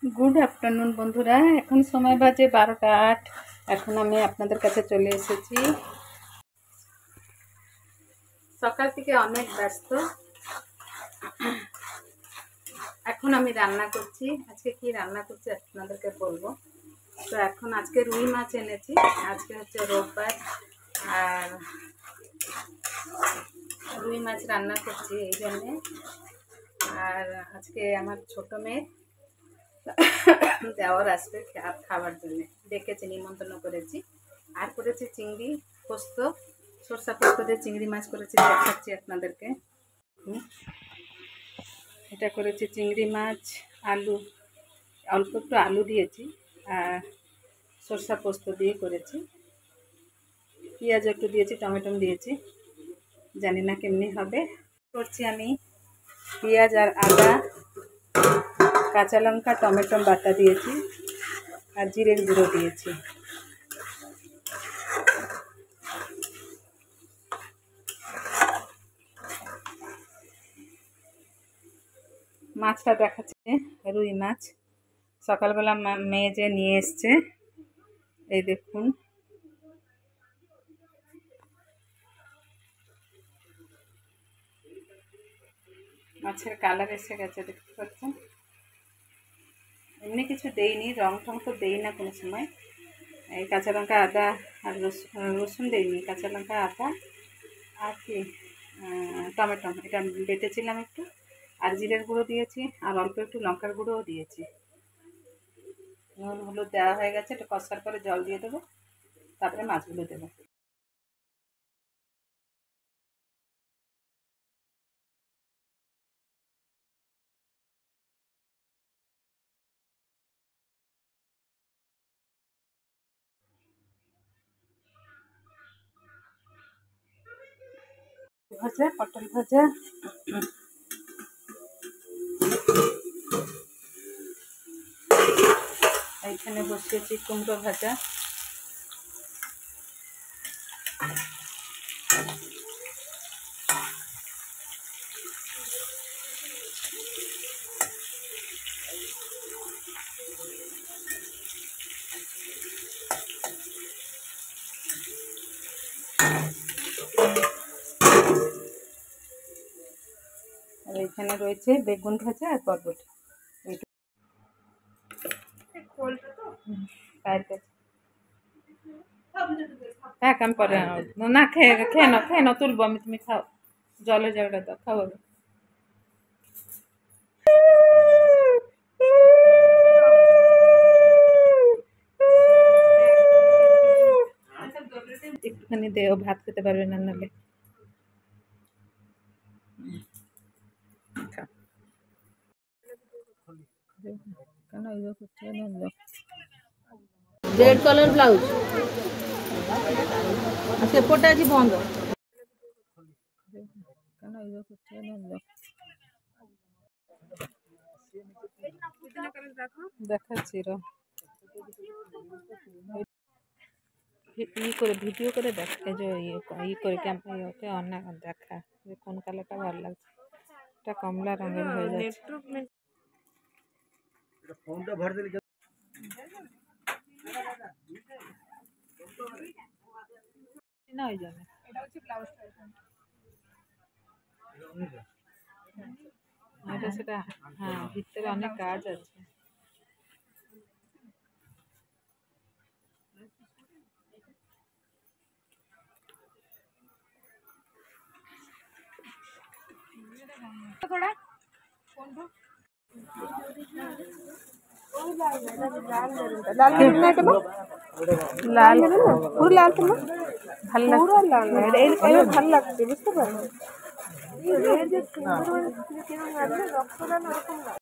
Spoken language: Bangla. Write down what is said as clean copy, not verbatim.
गुड आफ्टरनुन बंधुरा এখন সময় বাজে 12টা 8। এখন আমি আপনাদের কাছে চলে এসেছি। সকাল থেকে অনেক ব্যস্ত। এখন আমি রান্না করছি। আজকে কি রান্না করছি আপনাদেরকে বলবো। তো এখন আজকে রুই মাছ এনেছি। আজকে হচ্ছে রোববার আর রুই মাছ রান্না করছি এই জন্য। আর আজকে আমার ছোট মেয়ে দেওয়ার আসবে খাবার জন্য, ডেকেছে, নিমন্ত্রণ করেছি। আর করেছি চিংড়ি পোস্ত, সরষা পোস্ত দিয়ে চিংড়ি মাছ করেছি, দেখাচ্ছি আপনাদেরকে। এটা করেছি চিংড়ি মাছ, আলু, অল্প একটু আলু দিয়েছি আর সরষা পোস্ত দিয়ে করেছি। পেঁয়াজ একটু দিয়েছি, টমেটো দিয়েছি, জানি না কেমনি হবে। করছি আমি পেঁয়াজ আর আদা, কাঁচা লঙ্কা, টমেটো বাটা দিয়েছি আর জিরের গুঁড়ো দিয়েছি। মাছটা দেখাচ্ছে রুই মাছ, সকালবেলা মেয়ে যে নিয়ে এসছে, এই দেখুন। মাছের কালার এসে গেছে, দেখতে পাচ্ছেন। এমনি কিছু দেইনি, রং টং তো দেই না কোনো সময়। এই কাঁচা লঙ্কা, আদা আর রসুন দেইনি, কাঁচা লঙ্কা, আদা আর কি টমেটো, এটা বেটেছিলাম একটু, আর জিরের গুঁড়ো দিয়েছি আর অল্প একটু লঙ্কার গুঁড়োও দিয়েছি। নুন হলুদ দেওয়া হয়ে গেছে। এটা কষার পরে জল দিয়ে দেবো, তারপরে মাছগুলো দেবো। ভাজা, পটল ভাজা, এইখানে বসিয়েছি কুমড়ো ভাজা। আর এইখানে রয়েছে বেগুন ভাজা আর বরবটি। হ্যাঁ, কাম পরে না, খেয়ে নাও, তুলবো আমি, তুমি খাও। জলে জায়গাটা দাও, খাও। একটুখানি দেও, ভাত খেতে পারবে না নাহলে। রেড কলর ব্লাউজ সেপটা আজ বন্ধ। দেখাচ্ছি করে ভিডিও করে দেখা, যে করে ওকে অনেক দেখা যে কোন কালারটা ভালো লাগছে। এটা কমলা রঙের হয়ে যাচ্ছে। না ওই জন্য এটা সেটা, হ্যাঁ, ভিতরে অনেক কাজ আছে। লাল পুরো লাল তো ভাল লাগছে, বুঝতে পারো।